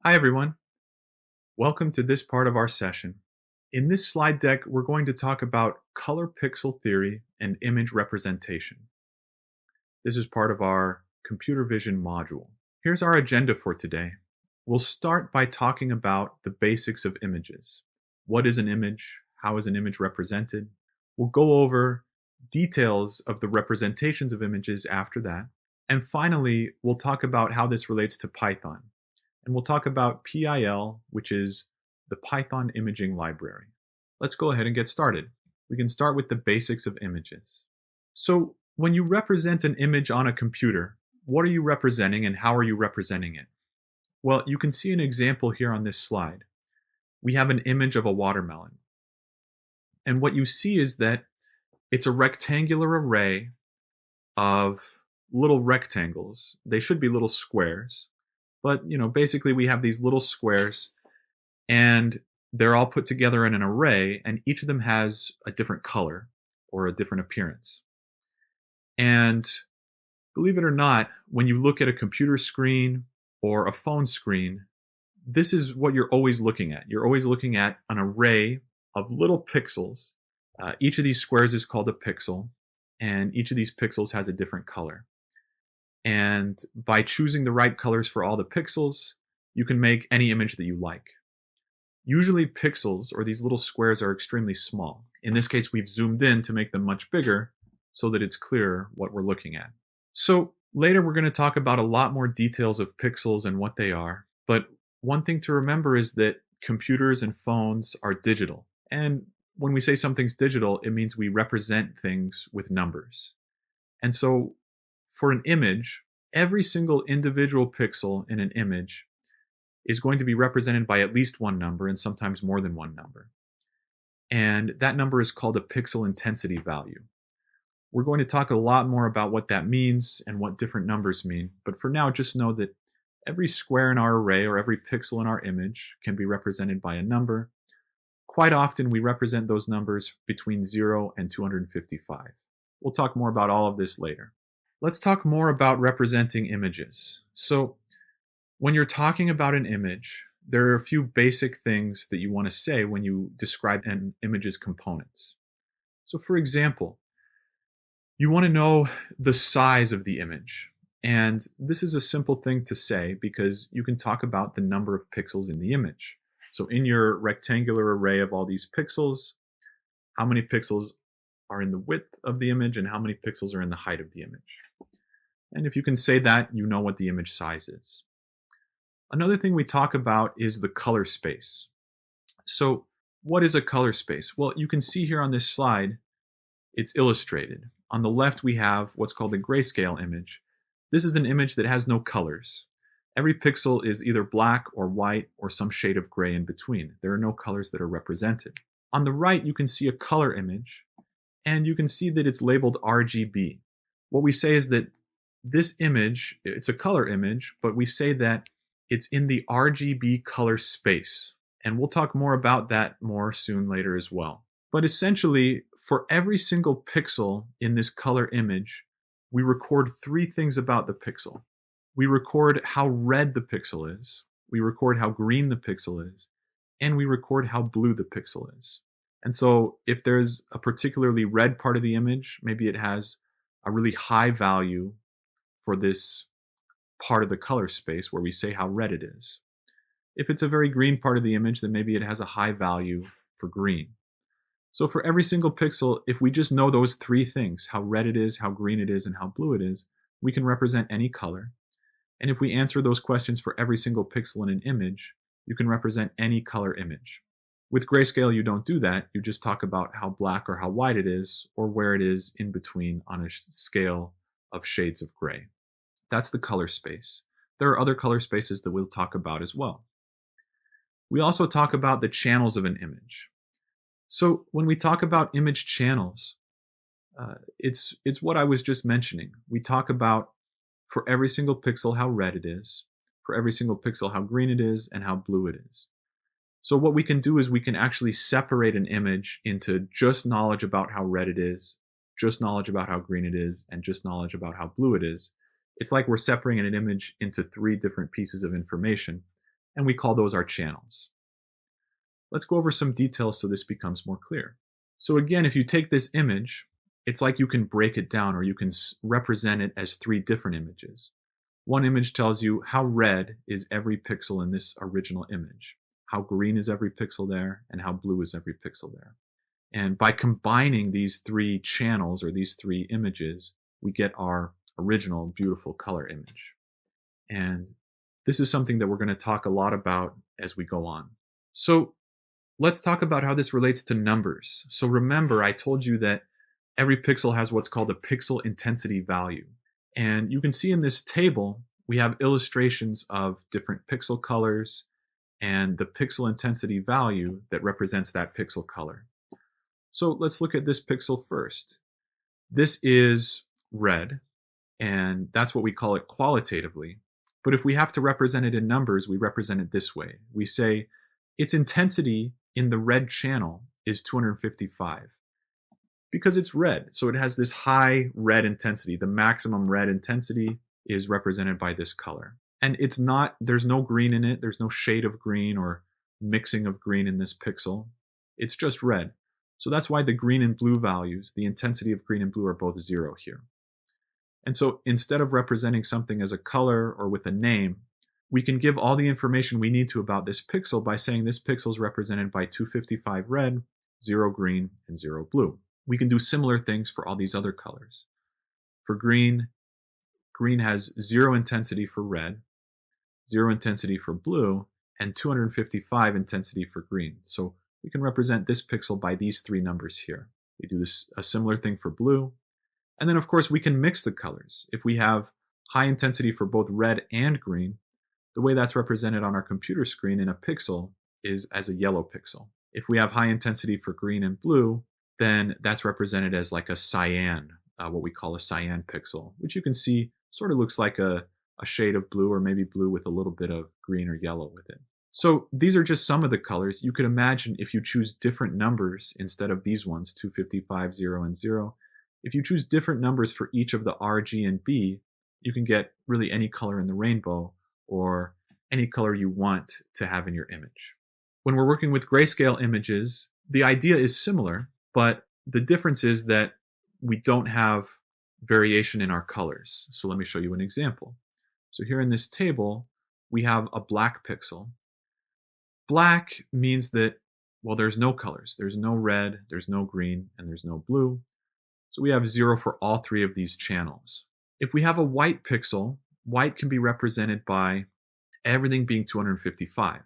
Hi everyone, welcome to this part of our session. In this slide deck, we're going to talk about color pixel theory and image representation. This is part of our computer vision module. Here's our agenda for today. We'll start by talking about the basics of images. What is an image? How is an image represented? We'll go over details of the representations of images after that. And finally, we'll talk about how this relates to Python. And we'll talk about PIL, which is the Python imaging library. Let's go ahead and get started. We can start with the basics of images. So when you represent an image on a computer, what are you representing and how are you representing it? Well, you can see an example here on this slide. We have an image of a watermelon. And what you see is that it's a rectangular array of little rectangles. They should be little squares. But, basically we have these little squares and they're all put together in an array and each of them has a different color or a different appearance. And believe it or not, when you look at a computer screen or a phone screen, this is what you're always looking at. You're always looking at an array of little pixels. Each of these squares is called a pixel, and each of these pixels has a different color. And by choosing the right colors for all the pixels, you can make any image that you like. Usually pixels, or these little squares, are extremely small. In this case, we've zoomed in to make them much bigger so that it's clearer what we're looking at. So later we're going to talk about a lot more details of pixels and what they are. But one thing to remember is that computers and phones are digital. And when we say something's digital, it means we represent things with numbers. And so for an image, every single individual pixel in an image is going to be represented by at least one number and sometimes more than one number. And that number is called a pixel intensity value. We're going to talk a lot more about what that means and what different numbers mean, but for now just know that every square in our array or every pixel in our image can be represented by a number. Quite often we represent those numbers between 0 and 255. We'll talk more about all of this later. Let's talk more about representing images. So when you're talking about an image, there are a few basic things that you want to say when you describe an image's components. So for example, you want to know the size of the image. And this is a simple thing to say because you can talk about the number of pixels in the image. So in your rectangular array of all these pixels, how many pixels are in the width of the image and how many pixels are in the height of the image? And if you can say that, you know what the image size is. Another thing we talk about is the color space. So what is a color space? Well, you can see here on this slide, it's illustrated. On the left, we have what's called a grayscale image. This is an image that has no colors. Every pixel is either black or white or some shade of gray in between. There are no colors that are represented. On the right, you can see a color image, and you can see that it's labeled RGB. What we say is that this image, it's a color image, but we say that it's in the RGB color space. And we'll talk more about that more soon later as well. But essentially, for every single pixel in this color image, we record three things about the pixel. We record how red the pixel is, we record how green the pixel is, and we record how blue the pixel is. And so if there's a particularly red part of the image, maybe it has a really high value for this part of the color space where we say how red it is. If it's a very green part of the image, then maybe it has a high value for green. So for every single pixel, if we just know those three things, how red it is, how green it is, and how blue it is, we can represent any color. And if we answer those questions for every single pixel in an image, you can represent any color image. With grayscale, you don't do that. You just talk about how black or how white it is, or where it is in between on a scale of shades of gray. That's the color space. There are other color spaces that we'll talk about as well. We also talk about the channels of an image. So when we talk about image channels, it's what I was just mentioning. We talk about for every single pixel how red it is, for every single pixel how green it is, and how blue it is. So what we can do is we can actually separate an image into just knowledge about how red it is, just knowledge about how green it is, and just knowledge about how blue it is. It's like we're separating an image into three different pieces of information, and we call those our channels. Let's go over some details so this becomes more clear. So again, if you take this image, it's like you can break it down, or you can represent it as three different images. One image tells you how red is every pixel in this original image, how green is every pixel there, and how blue is every pixel there. And by combining these three channels, or these three images, we get our original beautiful color image. And this is something that we're going to talk a lot about as we go on. So let's talk about how this relates to numbers. So remember, I told you that every pixel has what's called a pixel intensity value. And you can see in this table, we have illustrations of different pixel colors and the pixel intensity value that represents that pixel color. So let's look at this pixel first. This is red, and that's what we call it qualitatively. But if we have to represent it in numbers, we represent it this way. We say its intensity in the red channel is 255 because it's red. So it has this high red intensity. The maximum red intensity is represented by this color. And it's not, there's no green in it. There's no shade of green or mixing of green in this pixel. It's just red. So that's why the green and blue values, the intensity of green and blue, are both 0 here. And so instead of representing something as a color or with a name, we can give all the information we need to about this pixel by saying this pixel is represented by 255 red, 0 green, and 0 blue. We can do similar things for all these other colors. For green, green has 0 intensity for red, 0 intensity for blue, and 255 intensity for green. So we can represent this pixel by these three numbers here. We do a similar thing for blue. And then, of course, we can mix the colors. If we have high intensity for both red and green, the way that's represented on our computer screen in a pixel is as a yellow pixel. If we have high intensity for green and blue, then that's represented as like a cyan, what we call a cyan pixel, which you can see sort of looks like a shade of blue, or maybe blue with a little bit of green or yellow with it. So these are just some of the colors. You could imagine if you choose different numbers instead of these ones, 255, 0, and 0, if you choose different numbers for each of the R, G, and B, you can get really any color in the rainbow, or any color you want to have in your image. When we're working with grayscale images, the idea is similar, but the difference is that we don't have variation in our colors. So let me show you an example. So here in this table, we have a black pixel. Black means that, well, there's no colors. There's no red, there's no green, and there's no blue. So we have 0 for all three of these channels. If we have a white pixel, white can be represented by everything being 255.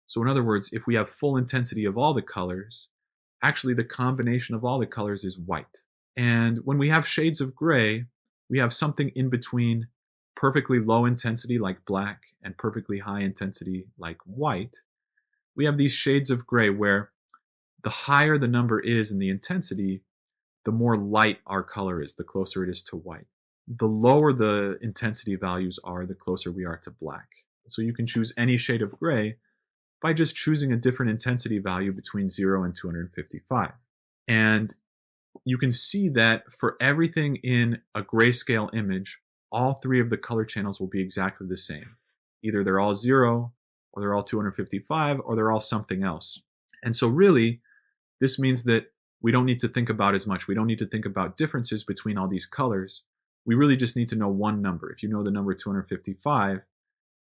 So in other words, if we have full intensity of all the colors, actually the combination of all the colors is white. And when we have shades of gray, we have something in between perfectly low intensity like black and perfectly high intensity like white. We have these shades of gray where the higher the number is in the intensity, the more light our color is, the closer it is to white. The lower the intensity values are, the closer we are to black. So you can choose any shade of gray by just choosing a different intensity value between 0 and 255. And you can see that for everything in a grayscale image, all three of the color channels will be exactly the same. Either they're all 0, or they're all 255, or they're all something else. And so really, this means that we don't need to think about as much. We don't need to think about differences between all these colors. We really just need to know one number. If you know the number 255,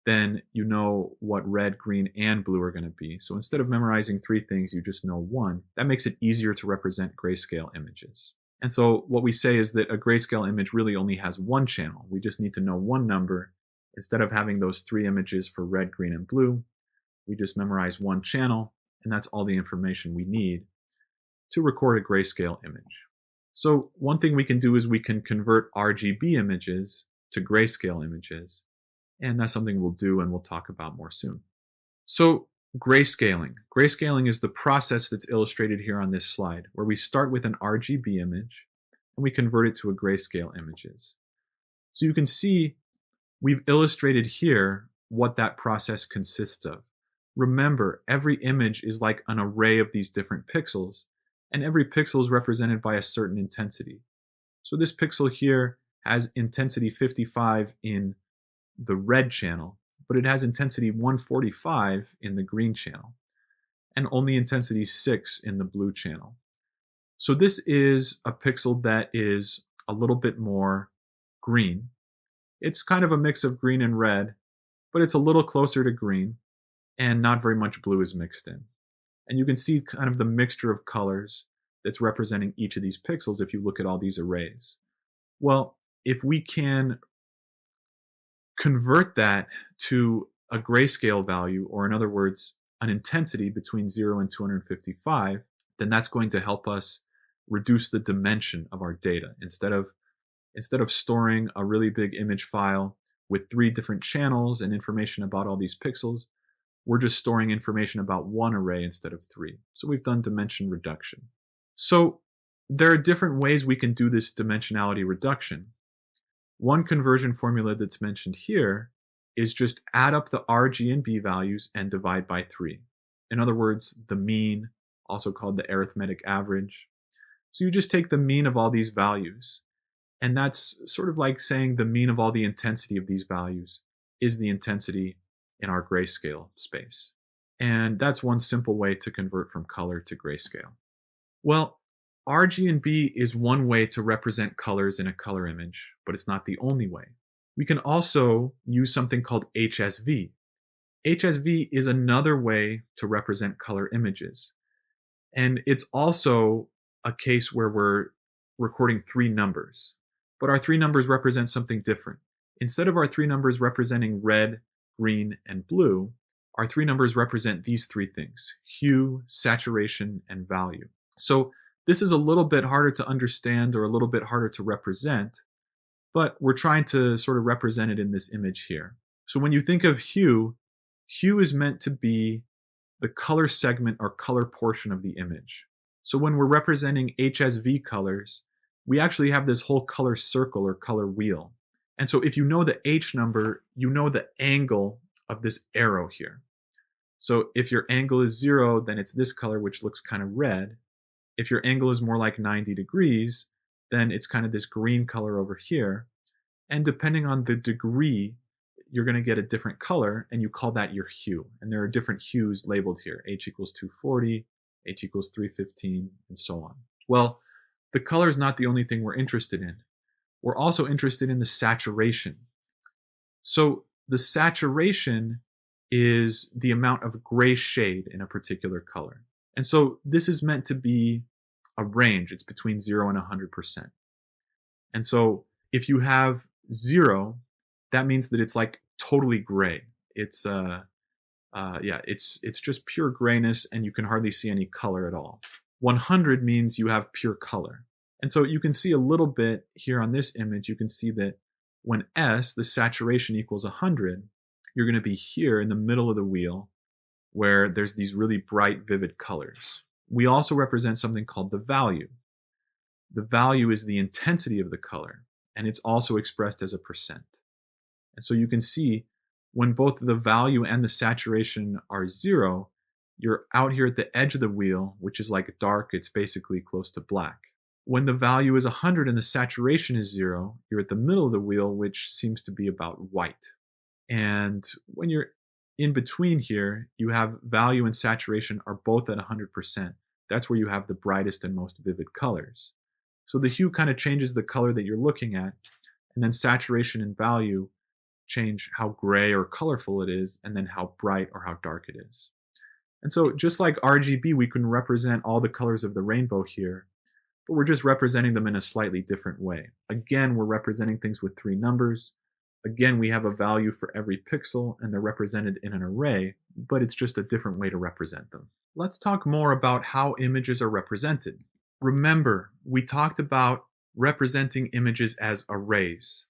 then you know what red, green, and blue are going to be. So instead of memorizing three things, you just know one. That makes it easier to represent grayscale images. And so what we say is that a grayscale image really only has one channel. We just need to know one number. Instead of having those three images for red, green, and blue, we just memorize one channel, and that's all the information we need to record a grayscale image. So one thing we can do is we can convert RGB images to grayscale images, and that's something we'll do and we'll talk about more soon. So grayscaling. Grayscaling is the process that's illustrated here on this slide, where we start with an RGB image and we convert it to a grayscale images. So you can see we've illustrated here what that process consists of. Remember, every image is like an array of these different pixels, and every pixel is represented by a certain intensity. So this pixel here has intensity 55 in the red channel, but it has intensity 145 in the green channel and only intensity 6 in the blue channel. So this is a pixel that is a little bit more green. It's kind of a mix of green and red, but it's a little closer to green, and not very much blue is mixed in. And you can see kind of the mixture of colors that's representing each of these pixels if you look at all these arrays. Well, if we can convert that to a grayscale value, or in other words, an intensity between 0 and 255, then that's going to help us reduce the dimension of our data. Instead of storing a really big image file with 3 different channels and information about all these pixels, we're just storing information about one array instead of 3. So we've done dimension reduction. So there are different ways we can do this dimensionality reduction. One conversion formula that's mentioned here is just add up the R, G, and B values and divide by 3. In other words, the mean, also called the arithmetic average. So you just take the mean of all these values, and that's sort of like saying the mean of all the intensity of these values is the intensity in our grayscale space. And that's one simple way to convert from color to grayscale. Well, R, G, and B is one way to represent colors in a color image, but it's not the only way. We can also use something called HSV. HSV is another way to represent color images. And it's also a case where we're recording 3 numbers. But our 3 numbers represent something different. Instead of our 3 numbers representing red, green, and blue, our 3 numbers represent these 3 things: hue, saturation, and value. So this is a little bit harder to understand or a little bit harder to represent, but we're trying to sort of represent it in this image here. So when you think of hue, hue is meant to be the color segment or color portion of the image. So when we're representing HSV colors, we actually have this whole color circle or color wheel. And so if you know the H number, you know the angle of this arrow here. So if your angle is 0, then it's this color, which looks kind of red. If your angle is more like 90 degrees, then it's kind of this green color over here. And depending on the degree, you're going to get a different color, and you call that your hue. And there are different hues labeled here: H equals 240, H equals 315, and so on. Well, the color is not the only thing we're interested in. We're also interested in the saturation. So the saturation is the amount of gray shade in a particular color. And so this is meant to be a range. It's between 0 and 100%. And so if you have 0, that means that it's like totally gray. It's it's just pure grayness, and you can hardly see any color at all. 100 means you have pure color. And so you can see a little bit here on this image. You can see that when S, the saturation, equals 100, you're going to be here in the middle of the wheel where there's these really bright, vivid colors. We also represent something called the value. The value is the intensity of the color, and it's also expressed as a percent. And so you can see when both the value and the saturation are 0, you're out here at the edge of the wheel, which is like dark. It's basically close to black. When the value is 100 and the saturation is 0, you're at the middle of the wheel, which seems to be about white. And when you're in between here, you have value and saturation are both at 100%. That's where you have the brightest and most vivid colors. So the hue kind of changes the color that you're looking at, and then saturation and value change how gray or colorful it is, and then how bright or how dark it is. And so just like RGB, we can represent all the colors of the rainbow here, but we're just representing them in a slightly different way. Again, we're representing things with 3 numbers. Again, we have a value for every pixel, and they're represented in an array, but it's just a different way to represent them. Let's talk more about how images are represented. Remember, we talked about representing images as arrays.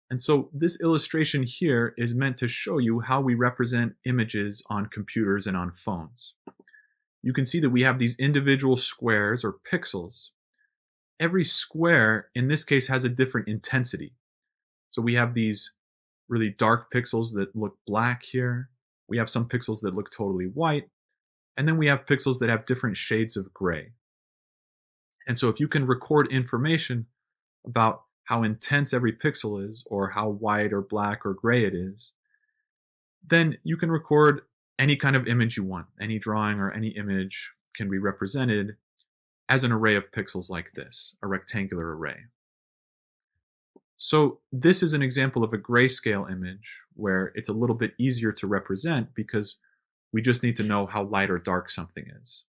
And so this illustration here is meant to show you how we represent images on computers and on phones. You can see that we have these individual squares or pixels. Every square, in this case, has a different intensity. So we have these really dark pixels that look black here. We have some pixels that look totally white. And then we have pixels that have different shades of gray. And so if you can record information about how intense every pixel is, or how white or black or gray it is, then you can record any kind of image you want. Any drawing or any image can be represented as an array of pixels like this, a rectangular array. So this is an example of a grayscale image where it's a little bit easier to represent because we just need to know how light or dark something is.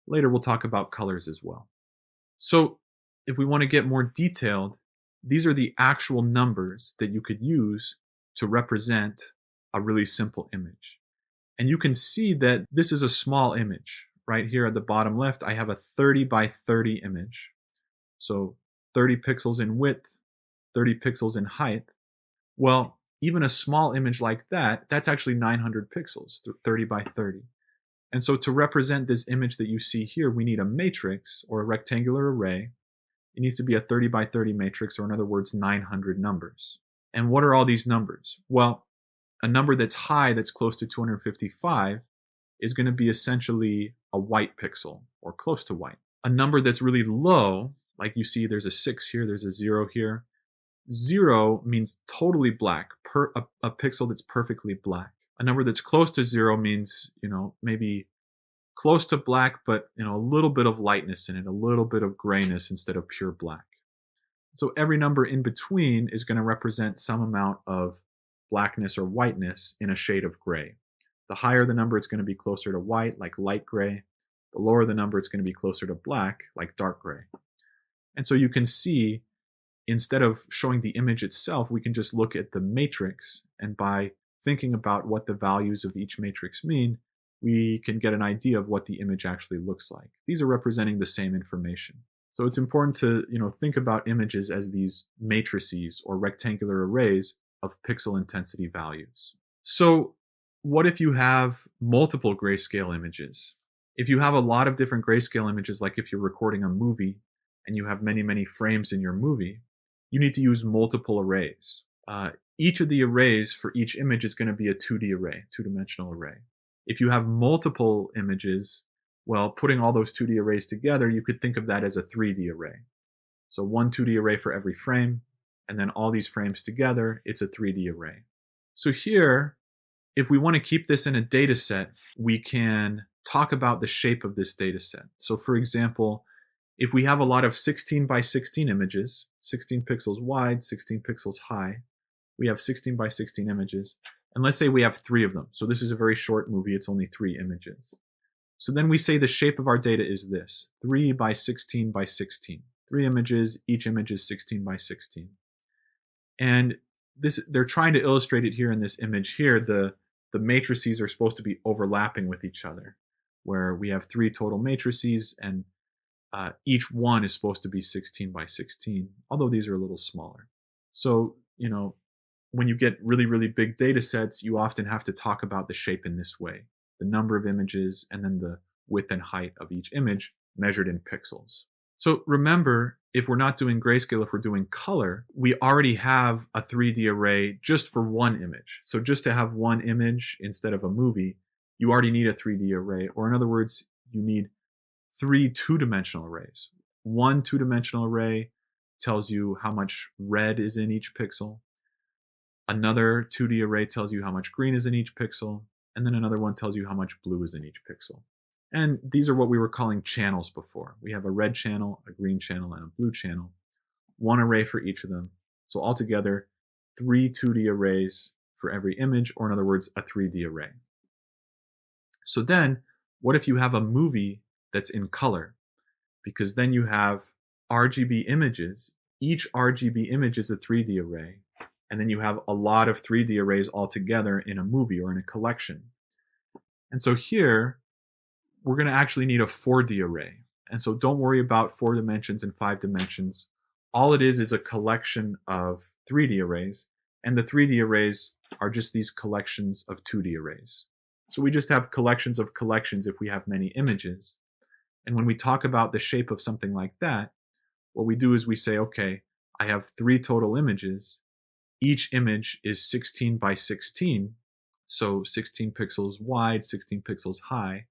Later we'll talk about colors as well. So if we want to get more detailed, these are the actual numbers that you could use to represent a really simple image. And you can see that this is a small image. Right here at the bottom left, I have a 30 by 30 image. So 30 pixels in width, 30 pixels in height. Well, even a small image like that, that's actually 900 pixels, 30 by 30. And so to represent this image that you see here, we need a matrix or a rectangular array. It needs to be a 30 by 30 matrix, or in other words, 900 numbers. And what are all these numbers? Well, a number that's high, that's close to 255, is going to be essentially a white pixel, or close to white. A number that's really low, like you see there's a 6 here, there's a 0 here. 0 means totally black, a pixel that's perfectly black. A number that's close to 0 means, maybe close to black, but a little bit of lightness in it, a little bit of grayness instead of pure black. So every number in between is going to represent some amount of blackness or whiteness in a shade of gray. The higher the number, it's going to be closer to white, like light gray. The lower the number, it's going to be closer to black, like dark gray. And so you can see, instead of showing the image itself, we can just look at the matrix, and by thinking about what the values of each matrix mean, we can get an idea of what the image actually looks like. These are representing the same information. So it's important to think about images as these matrices or rectangular arrays of pixel intensity values. So what if you have multiple grayscale images? If you have a lot of different grayscale images, like if you're recording a movie and you have many, many frames in your movie, you need to use multiple arrays. Each of the arrays for each image is going to be a 2D array, two-dimensional array. If you have multiple images, well, putting all those 2D arrays together, you could think of that as a 3D array. So one 2D array for every frame, and then all these frames together, it's a 3D array. So here, if we want to keep this in a data set, we can talk about the shape of this data set. So for example, if we have a lot of 16 by 16 images, 16 pixels wide, 16 pixels high, we have 16 by 16 images, and let's say we have 3 of them. So this is a very short movie, it's only 3 images. So then we say the shape of our data is this, 3 by 16 by 16. 3 images, each image is 16 by 16. And they're trying to illustrate it here in this image here. The matrices are supposed to be overlapping with each other, where we have 3 total matrices, and each one is supposed to be 16 by 16, although these are a little smaller. So, when you get really, really big data sets, you often have to talk about the shape in this way, the number of images, and then the width and height of each image measured in pixels. So remember, if we're not doing grayscale, if we're doing color, we already have a 3D array just for one image. So just to have one image instead of a movie, you already need a 3D array. Or in other words, you need 3 two-dimensional arrays. One two-dimensional array tells you how much red is in each pixel. Another 2D array tells you how much green is in each pixel. And then another one tells you how much blue is in each pixel. And these are what we were calling channels before. We have a red channel, a green channel, and a blue channel. One array for each of them. So altogether, 3 2D arrays for every image, or in other words, a 3D array. So then, what if you have a movie that's in color? Because then you have RGB images. Each RGB image is a 3D array. And then you have a lot of 3D arrays all together in a movie or in a collection. And so here, we're going to actually need a 4D array. And so don't worry about 4 dimensions and 5 dimensions. All it is a collection of 3D arrays. And the 3D arrays are just these collections of 2D arrays. So we just have collections of collections if we have many images. And when we talk about the shape of something like that, what we do is we say, okay, I have 3 total images. Each image is 16 by 16, so 16 pixels wide, 16 pixels high.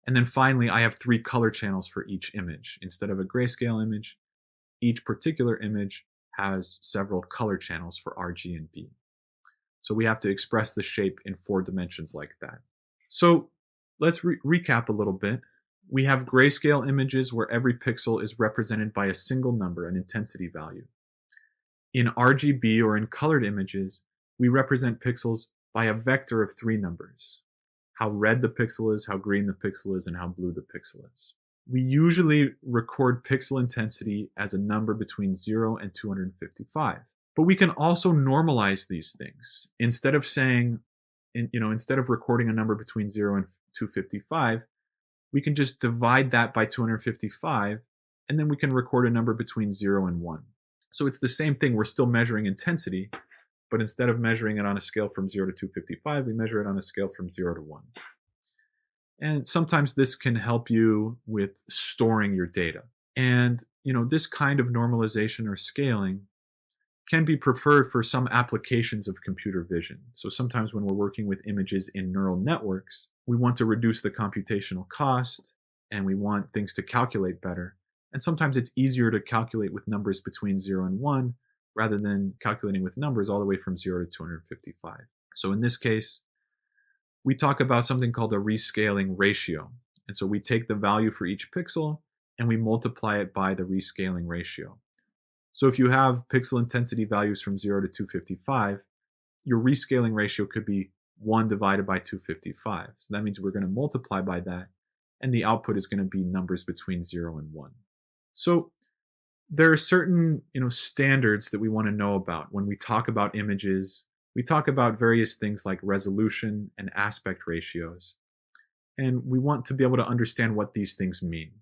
And then finally, I have 3 color channels for each image. Instead of a grayscale image, each particular image has several color channels for R, G, and B. So we have to express the shape in 4 dimensions like that. So let's recap a little bit. We have grayscale images where every pixel is represented by a single number, an intensity value. In RGB or in colored images, we represent pixels by a vector of 3 numbers: how red the pixel is, how green the pixel is, and how blue the pixel is. We usually record pixel intensity as a number between 0 and 255. But we can also normalize these things. Instead of saying, instead of recording a number between 0 and 255, we can just divide that by 255, and then we can record a number between 0 and 1. So it's the same thing. We're still measuring intensity, but instead of measuring it on a scale from 0 to 255, we measure it on a scale from 0 to 1. And sometimes this can help you with storing your data. And, this kind of normalization or scaling can be preferred for some applications of computer vision. So sometimes when we're working with images in neural networks, we want to reduce the computational cost and we want things to calculate better. And sometimes it's easier to calculate with numbers between 0 and 1 rather than calculating with numbers all the way from 0 to 255. So in this case, we talk about something called a rescaling ratio. And so we take the value for each pixel and we multiply it by the rescaling ratio. So if you have pixel intensity values from 0 to 255, your rescaling ratio could be 1 divided by 255. So that means we're going to multiply by that, and the output is going to be numbers between 0 and 1. So there are certain standards that we want to know about. When we talk about images, we talk about various things like resolution and aspect ratios. And we want to be able to understand what these things mean.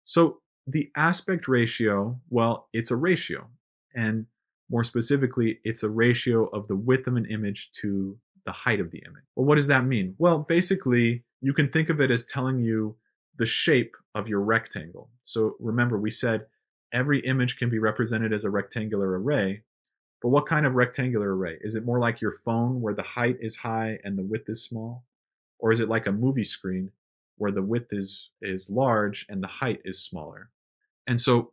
So the aspect ratio, well, it's a ratio. And more specifically, it's a ratio of the width of an image to the height of the image. Well, what does that mean? Well, basically, you can think of it as telling you the shape of your rectangle. So remember, we said every image can be represented as a rectangular array. But what kind of rectangular array? Is it more like your phone where the height is high and the width is small? Or is it like a movie screen where the width is large and the height is smaller? And so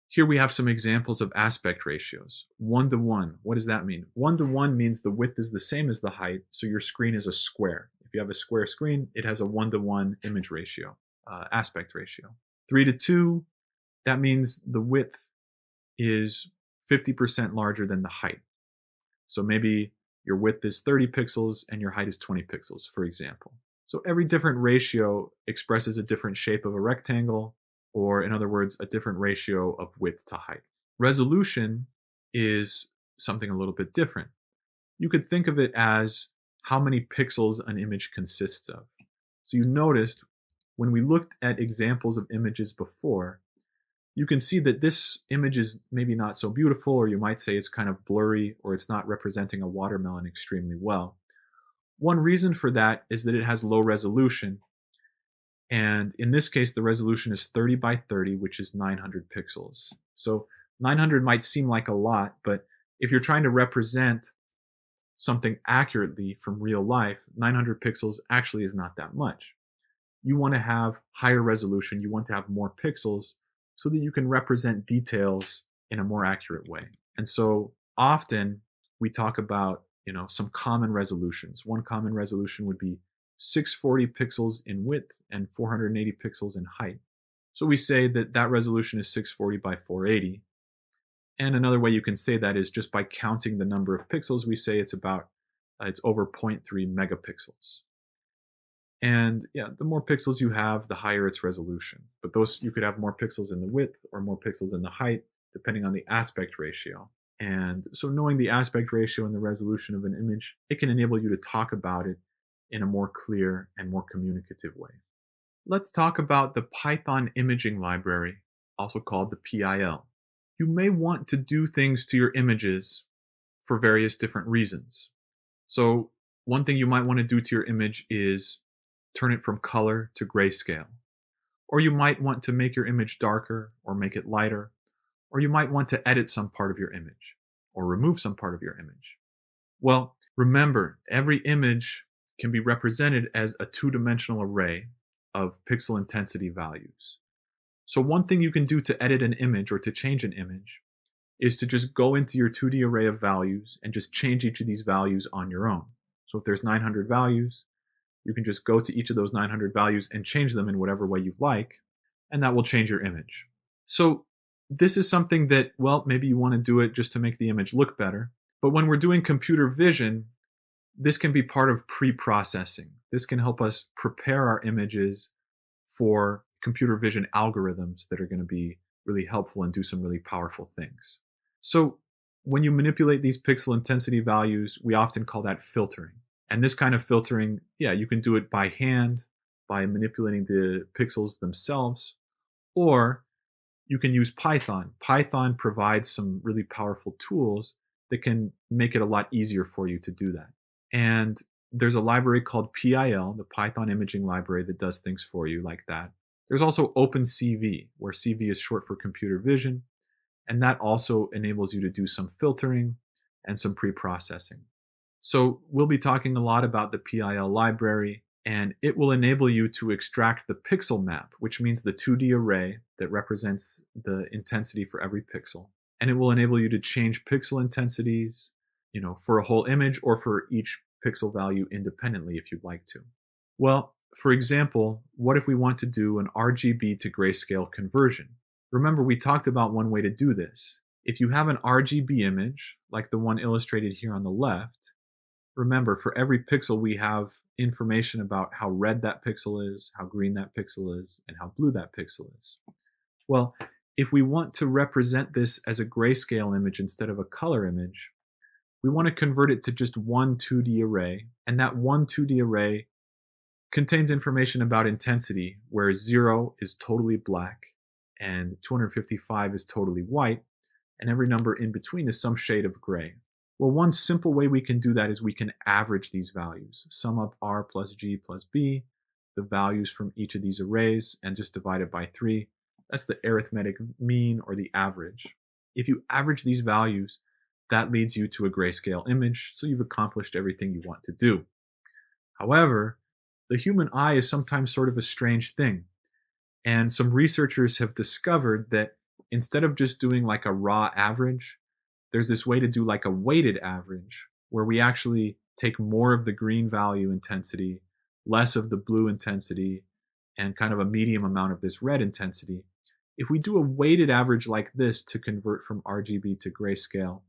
here we have some examples of aspect ratios. 1 to 1, what does that mean? 1 to 1 means the width is the same as the height, so your screen is a square. If you have a square screen, it has a 1 to 1 image ratio, aspect ratio. 3 to 2, that means the width is 50% larger than the height. So maybe your width is 30 pixels and your height is 20 pixels, for example. So every different ratio expresses a different shape of a rectangle, or in other words, a different ratio of width to height. Resolution is something a little bit different. You could think of it as how many pixels an image consists of. So you noticed when we looked at examples of images before, you can see that this image is maybe not so beautiful, or you might say it's kind of blurry, or it's not representing a watermelon extremely well. One reason for that is that it has low resolution. And in this case, the resolution is 30 by 30, which is 900 pixels. So 900 might seem like a lot, but if you're trying to represent something accurately from real life, 900 pixels actually is not that much. You want to have higher resolution. You want to have more pixels so that you can represent details in a more accurate way. And so often we talk about, some common resolutions. One common resolution would be 640 pixels in width and 480 pixels in height. So we say that resolution is 640 by 480. And another way you can say that is just by counting the number of pixels, we say it's over 0.3 megapixels. And yeah, the more pixels you have, the higher its resolution. But you could have more pixels in the width or more pixels in the height, depending on the aspect ratio. And so knowing the aspect ratio and the resolution of an image, it can enable you to talk about it in a more clear and more communicative way. Let's talk about the Python imaging library, also called the PIL. You may want to do things to your images for various different reasons. So one thing you might want to do to your image is turn it from color to grayscale. Or you might want to make your image darker or make it lighter. Or you might want to edit some part of your image or remove some part of your image. Well, remember, every image can be represented as a two-dimensional array of pixel intensity values. So one thing you can do to edit an image or to change an image is to just go into your 2D array of values and just change each of these values on your own. So if there's 900 values, you can just go to each of those 900 values and change them in whatever way you like, and that will change your image. So this is something that, well, maybe you want to do it just to make the image look better. But when we're doing computer vision, this can be part of pre-processing. This can help us prepare our images for computer vision algorithms that are going to be really helpful and do some really powerful things. So when you manipulate these pixel intensity values, we often call that filtering. And this kind of filtering, yeah, you can do it by hand, by manipulating the pixels themselves, or you can use Python. Python provides some really powerful tools that can make it a lot easier for you to do that. And there's a library called PIL, the Python imaging library, that does things for you like that. There's also OpenCV, where CV is short for computer vision, and that also enables you to do some filtering and some pre-processing. So we'll be talking a lot about the PIL library, and it will enable you to extract the pixel map, which means the 2D array that represents the intensity for every pixel. And it will enable you to change pixel intensities, for a whole image or for each pixel value independently if you'd like to. Well, for example, what if we want to do an RGB to grayscale conversion? Remember, we talked about one way to do this. If you have an RGB image, like the one illustrated here on the left, remember, for every pixel we have information about how red that pixel is, how green that pixel is, and how blue that pixel is. Well, if we want to represent this as a grayscale image instead of a color image, we want to convert it to just one 2D array, and that one 2D array contains information about intensity, where 0 is totally black and 255 is totally white, and every number in between is some shade of gray. Well, one simple way we can do that is we can average these values. Sum up R plus G plus B, the values from each of these arrays, and just divide it by 3. That's the arithmetic mean, or the average. If you average these values, that leads you to a grayscale image, so you've accomplished everything you want to do. However, the human eye is sometimes sort of a strange thing, and some researchers have discovered that instead of just doing like a raw average, there's this way to do like a weighted average, where we actually take more of the green value intensity, less of the blue intensity, and kind of a medium amount of this red intensity. If we do a weighted average like this to convert from RGB to grayscale,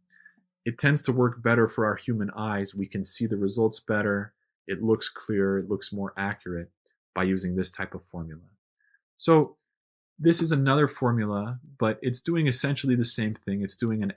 it tends to work better for our human eyes. We can see the results better. It looks clearer. It looks more accurate by using this type of formula. So this is another formula, but it's doing essentially the same thing. It's doing an